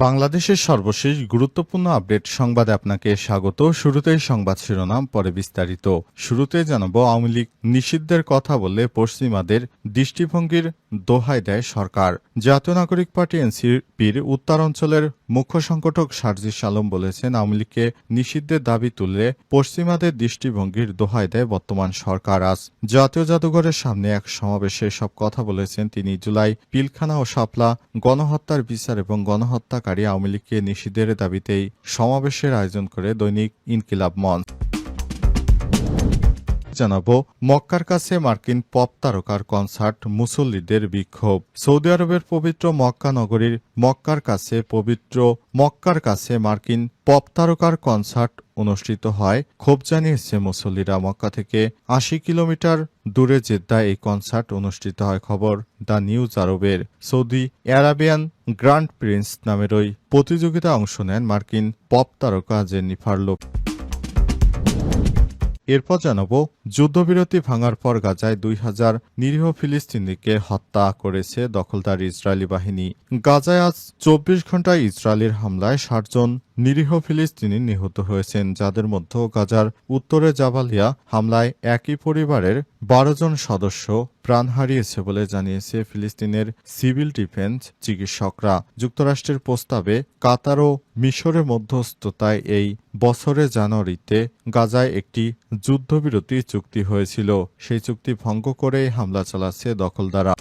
বাংলাদেশের সর্বশেষ গুরুত্বপূর্ণ আপডেট সংবাদে আপনাকে স্বাগত। শুরুতেই সংবাদ শিরোনাম, পরে বিস্তারিত। শুরুতে জানাবো, আওয়ামী লীগ নিষিদ্ধের কথা বললে পশ্চিমাদের দৃষ্টিভঙ্গির দোহাই দেয় সরকার। জাতীয় নাগরিক পার্টি এনসিপির উত্তরাঞ্চলের মুখ্য সংগঠক সার্জিস আলম বলেছেন, আওয়ামী লীগকে নিষিদ্ধের দাবি তুললে পশ্চিমাদের দৃষ্টিভঙ্গির দোহাই দেয় বর্তমান সরকার। আজ জাতীয় জাদুঘরের সামনে এক সমাবেশে সব কথা বলেছেন তিনি। জুলাই, পিলখানা ও শাপলা গণহত্যার বিচার এবং গণহত্যাকারী আওয়ামী লীগকে নিষিদ্ধের দাবিতেই সমাবেশের আয়োজন করে দৈনিক ইনকিলাব মঞ্চ। জানাবো, মক্কার কাছে মার্কিন পপ তারকার কনসার্ট, মুসল্লিদের বিক্ষোভ। সৌদি আরবের পবিত্র মক্কা নগরীর মক্কার কাছে মার্কিন পপ তারকার কনসার্ট অনুষ্ঠিত হয়। ক্ষোভ জানিয়েছে মুসল্লিরা। মক্কা থেকে ৮০ কিলোমিটার দূরে জেদ্দায় এই কনসার্ট অনুষ্ঠিত হয়। খবর দ্য নিউজ আরবের। সৌদি আরাবিয়ান গ্র্যান্ড প্রিন্স নামের ওই প্রতিযোগিতায় অংশ নেন মার্কিন পপ তারকা জেনিফার লোপেজ। এরপর জানাবো, যুদ্ধবিরতি ভাঙার পর গাজায় ২,০০০ নিরীহ ফিলিস্তিনিকে হত্যা করেছে দখলদার ইসরায়েলি বাহিনী। গাজায় আজ ২৪ ঘণ্টায় ইসরায়েলের হামলায় ৬০ জন নিরীহ ফিলিস্তিনি নিহত হয়েছেন, যাদের মধ্যে গাজার উত্তরে জাবালিয়া হামলায় একই পরিবারের ১২ জন সদস্য প্রাণ হারিয়েছে বলে জানিয়েছে ফিলিস্তিনের সিভিল ডিফেন্স চিকিৎসকরা। যুক্তরাষ্ট্রের প্রস্তাবে কাতার ও মিশরের মধ্যস্থতায় এই বছরের জানুয়ারিতে গাজায় একটি যুদ্ধবিরতি চুক্তি হয়েছিল। সেই চুক্তি ভঙ্গ করে হামলা চালাচ্ছে দখলদাররা।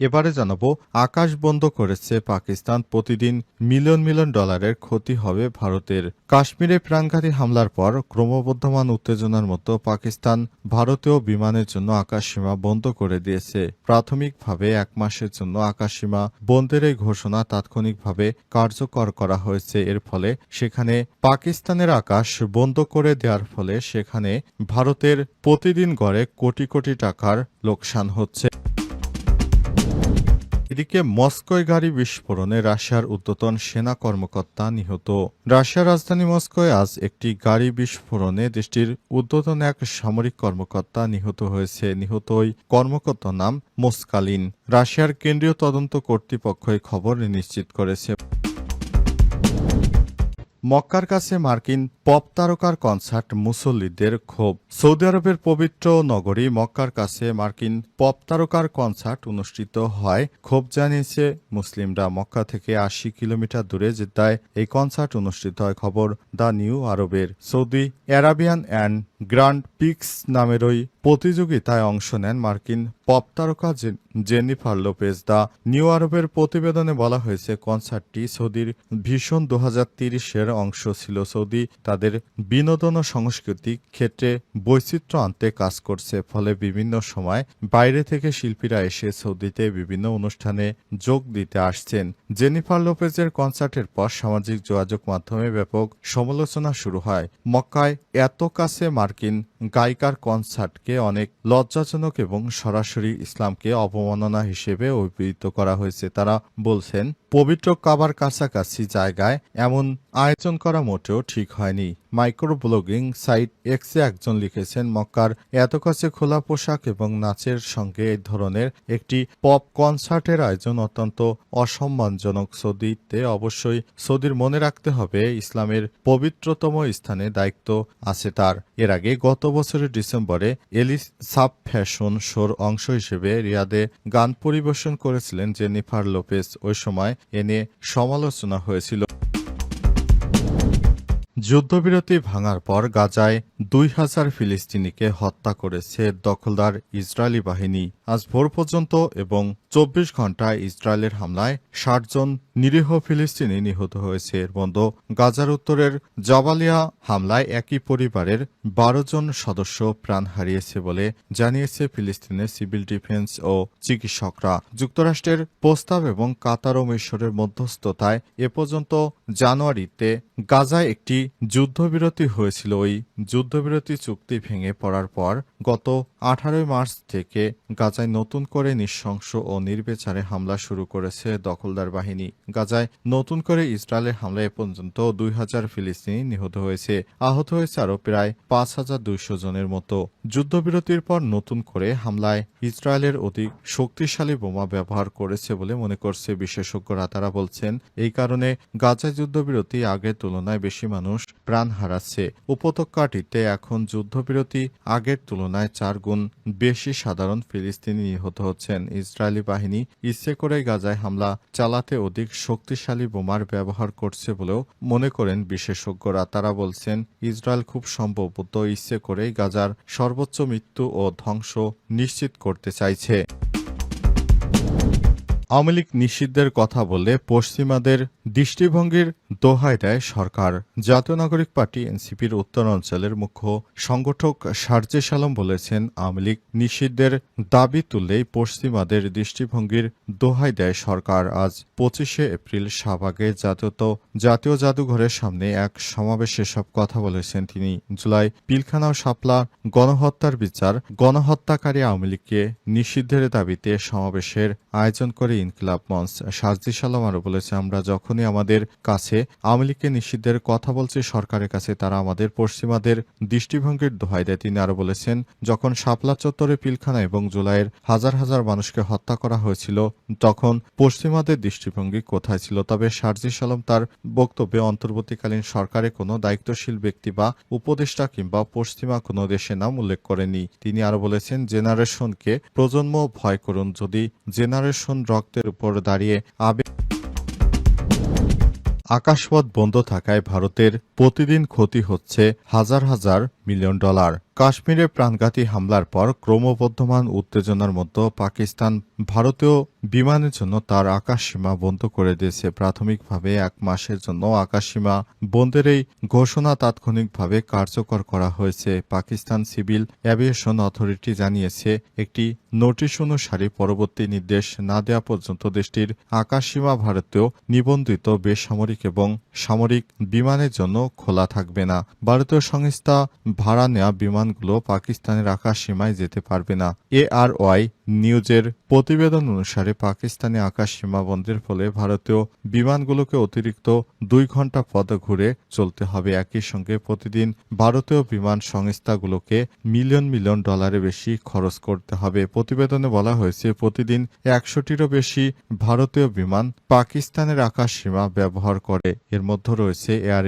এবারে জানাবো, আকাশ বন্ধ করেছে পাকিস্তান, প্রতিদিন মিলিয়ন মিলিয়ন ডলারের ক্ষতি হবে ভারতের। কাশ্মীরে প্রাণঘাতী হামলার পর ক্রমবর্ধমান উত্তেজনার মতো পাকিস্তান ভারতীয় বিমানের জন্য আকাশসীমা বন্ধ করে দিয়েছে। প্রাথমিকভাবে ১ মাসের জন্য আকাশসীমা বন্ধের এই ঘোষণা তাৎক্ষণিকভাবে কার্যকর করা হয়েছে। এর ফলে সেখানে পাকিস্তানের আকাশ বন্ধ করে দেওয়ার ফলে সেখানে ভারতের প্রতিদিন গড়ে কোটি কোটি টাকার লোকসান হচ্ছে। এদিকে মস্কোয় গাড়ি বিস্ফোরণে রাশিয়ার ঊর্ধ্বতন সেনা কর্মকর্তা নিহত। রাশিয়ার রাজধানী মস্কোয় আজ একটি গাড়ি বিস্ফোরণে দেশটির ঊর্ধ্বতন এক সামরিক কর্মকর্তা নিহত হয়েছে। নিহত ওই কর্মকর্তার নাম মোসকালিন। রাশিয়ার কেন্দ্রীয় তদন্ত কর্তৃপক্ষ এই খবর নিশ্চিত করেছে। মক্কার কাছে মার্কিন পপ তারকার কনসার্ট, মুসল্লিদের ক্ষোভ। সৌদি আরবের পবিত্র নগরী মক্কার কাছে মার্কিন পপ তারকার কনসার্ট অনুষ্ঠিত হয়। ক্ষোভ জানিয়েছে মুসলিমরা। মক্কা থেকে ৮০ কিলোমিটার দূরে জেদ্দায় এই কনসার্ট অনুষ্ঠিত হয়। খবর দ্য নিউ আরবের। Saudi Arabian and grand pix নামের ওই প্রতিযোগিতায় অংশ নেন মার্কিন পপ তারকা জেনিফার লোপেজ। দ্য নিউ আরবের প্রতিবেদনে বলা হয়েছে, কনসার্টটি সৌদির ভিশন ২০৩০-এর অংশ ছিল। সৌদি তাদের বিনোদন ও সাংস্কৃতিক ক্ষেত্রে বৈচিত্র্য আনতে কাজ করছে। ফলে বিভিন্ন সময় বাইরে থেকে শিল্পীরা এসে সৌদিতে বিভিন্ন অনুষ্ঠানে যোগ দিতে আসছেন। জেনিফার লোপেজের কনসার্টের পর সামাজিক যোগাযোগ মাধ্যমে ব্যাপক সমালোচনা শুরু হয়। মক্কায় এত কাছে মার্কিন গায়িকার কনসার্টকে অনেক লজ্জাজনক এবং সরাসরি ইসলামকে অবমাননা হিসেবে অভিহিত করা হয়েছে। তারা বলছেন, পবিত্র কাবার কাছাকাছি জায়গায় এমন আয়োজন করা মোটেও ঠিক হয়নি। মাইক্রো ব্লগিং সাইট এক্সে একজন লিখেছেন, মক্কার এত কাছে খোলা পোশাক এবং নাচের সঙ্গে এই ধরনের একটি পপ কনসার্টের আয়োজন অত্যন্ত অসম্মানজনক। সৌদিতে অবশ্যই সৌদির মনে রাখতে হবে, ইসলামের পবিত্রতম স্থানে দায়িত্ব আছে তার। এর আগে গত বছরের ডিসেম্বরে এলিস সাব ফ্যাশন শোর অংশ হিসেবে রিয়াদে গান পরিবেশন করেছিলেন জেনিফার লোপেজ। ওই সময় এ নিয়ে সমালোচনা হয়েছিল। যুদ্ধবিরতি ভাঙার পর গাজায় ২,০০০ ফিলিস্তিনিকে হত্যা করেছে দখলদার ইসরায়েলি বাহিনী। আজ ভোর পর্যন্ত এবং ২৪ ঘণ্টায় ইসরায়েলের হামলায় ৬০ জন নিরীহ ফিলিস্তিনি নিহত হয়েছে। এর মধ্যে গাজার উত্তরের জাবালিয়া হামলায় একই পরিবারের ১২ জন সদস্য প্রাণ হারিয়েছে বলে জানিয়েছে ফিলিস্তিনের সিভিল ডিফেন্স ও চিকিৎসকরা। যুক্তরাষ্ট্রের প্রস্তাব এবং কাতার ও মিশরের মধ্যস্থতায় এ পর্যন্ত জানুয়ারিতে গাজায় একটি যুদ্ধবিরতি হয়েছিল। ওই যুদ্ধবিরতি চুক্তি ভেঙে পড়ার পর গত 18 মার্চ থেকে গাজায় নতুন করে নৃশংস ও নির্বিচারে হামলা শুরু করেছে দখলদার বাহিনী। গাজায় নতুন করে ইসরায়েলের হামলায় এ পর্যন্ত 2000 ফিলিস্তিনি নিহত হয়েছে, আহত হয়েছে আরও প্রায় 5200 জনের মতো। যুদ্ধবিরতির পর নতুন করে হামলায় ইসরায়েলের অধিক শক্তিশালী বোমা ব্যবহার করেছে বলে মনে করছে বিশেষজ্ঞরা। তারা বলছেন এই কারণে গাজায় যুদ্ধবিরতি আগের তুলনায় বেশি মানুষ প্রাণ হারাচ্ছে। উপত্যকাটিতে এখন যুদ্ধবিরতি আগের তুলনায় 4 গুণ বেশি সাধারণ ফিলিস্তিনি নিহত হচ্ছেন। ইসরায়েলি বাহিনী ইচ্ছে করে গাজায় হামলা চালাতে অধিক শক্তিশালী বোমার ব্যবহার করছে বলেও মনে করেন বিশেষজ্ঞরা। তারা বলছেন ইসরায়েল খুব সম্ভবত ইচ্ছে করেই গাজার সর্বোচ্চ মৃত্যু ও ধ্বংস নিশ্চিত করতে চাইছে। আওয়ামী লীগ নিষিদ্ধের কথা বললে পশ্চিমাদের দৃষ্টিভঙ্গির দোহাই দেয় সরকার। জাতীয় নাগরিক পার্টি এনসিপির উত্তরাঞ্চলের মুখ্য সংগঠক সার্জিস আলম বলেছেন, আওয়ামী লীগ নিষিদ্ধের দাবি তুললেই পশ্চিমাদের দৃষ্টিভঙ্গির দোহাই দেয় সরকার। আজ 25শে এপ্রিল শাহবাগে জাতীয় জাদুঘরের সামনে এক সমাবেশে সব কথা বলেছেন তিনি। জুলাই পিলখানা ও শাপলা গণহত্যার বিচার, গণহত্যাকারী আওয়ামী লীগকে নিষিদ্ধের দাবিতে সমাবেশের আয়োজন করে ইনকিলাব মঞ্চ। সার্জিস আলম আরও বলেছে, আমরা যখনই আমাদের কাছে আওয়ামী লীগকে নিষিদ্ধের কথা বলছি সরকারের কাছে তারা আমাদের পশ্চিমাদের দৃষ্টিভঙ্গির দোহাই দেয়। তিনি আরও বলেছেন, যখন শাপলা চত্বরে পিলখানা এবং জুলাইয়ের হাজার হাজার মানুষকে হত্যা করা হয়েছিল তখন পশ্চিমাদের দৃষ্টিভঙ্গি কোথায় ছিল? তবে সার্জিস আলম তার বক্তব্যে অন্তর্বর্তীকালীন সরকারে কোনো দায়িত্বশীল ব্যক্তি বা উপদেষ্টা কিংবা পশ্চিমা কোনো দেশের নাম উল্লেখ করেনি। তিনি আরও বলেছেন, জেনারেশনকে প্রজন্ম ভয় করুন, যদি জেনারেশন রক্তের উপর দাঁড়িয়ে আকাশপথ বন্ধ থাকায় ভারতের প্রতিদিন ক্ষতি হচ্ছে হাজার হাজার মিলিয়ন ডলার। কাশ্মীরে প্রাণঘাতী হামলার পর ক্রমবর্ধমান উত্তেজনার মধ্যে পাকিস্তান ভারতীয় বিমানের জন্য তার আকাশসীমা বন্ধ করে দিয়েছে। প্রাথমিকভাবে 1 মাসের জন্য আকাশসীমা বন্ধের এই ঘোষণা তাৎক্ষণিকভাবে কার্যকর করা হয়েছে। পাকিস্তান সিভিল অ্যাভিয়েশন অথরিটি জানিয়েছে, একটি নোটিশ অনুসারে পরবর্তী নির্দেশ না দেওয়া পর্যন্ত দেশটির আকাশসীমা ভারতীয় নিবন্ধিত বেসামরিক এবং সামরিক বিমানের জন্য খোলা থাকবে না। ভারতীয় সংস্থা ভাড়া নেওয়া বিমানগুলো পাকিস্তানের আকাশসীমায় যেতে পারবে না। ARY নিউজের প্রতিবেদন অনুসারে পাকিস্তানি আকাশ সীমা বন্ধের ফলে ভারতীয় বিমানগুলোকে অতিরিক্ত 2 ঘন্টা পথ ঘুরে চলতে হবে। একই সঙ্গে প্রতিদিন ভারতীয় বিমান সংস্থাগুলোকে মিলিয়ন মিলিয়ন ডলারের বেশি খরচ করতে হবে। প্রতিবেদনে বলা হয়েছে, প্রতিদিন 100টিরও বেশি ভারতীয় বিমান পাকিস্তানের আকাশ সীমা ব্যবহার করে। এর মধ্যে রয়েছে air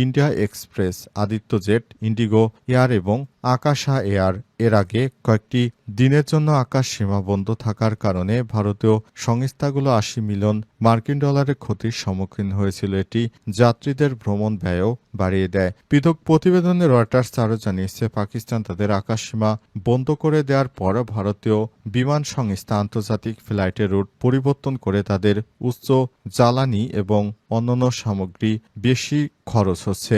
India express, Aditya jet, Indigo air এবং আকাশা এয়ার। এর আগে কয়েকটি দিনের জন্য আকাশ সীমা বন্ধ থাকার কারণে ভারতীয় সংস্থাগুলো 80 মিলিয়ন মার্কিন ডলারের ক্ষতির সম্মুখীন হয়েছিল। এটি যাত্রীদের ভ্রমণ ব্যয়ও বাড়িয়ে দেয়। পৃথক প্রতিবেদনে রয়টার্স আরও জানিয়েছে, পাকিস্তান তাদের আকাশ সীমা বন্ধ করে দেওয়ার পর ভারতীয় বিমান সংস্থা আন্তর্জাতিক ফ্লাইটের রুট পরিবর্তন করে তাদের উচ্চ জ্বালানি এবং অন্যান্য সামগ্রী বেশি খরচ হচ্ছে।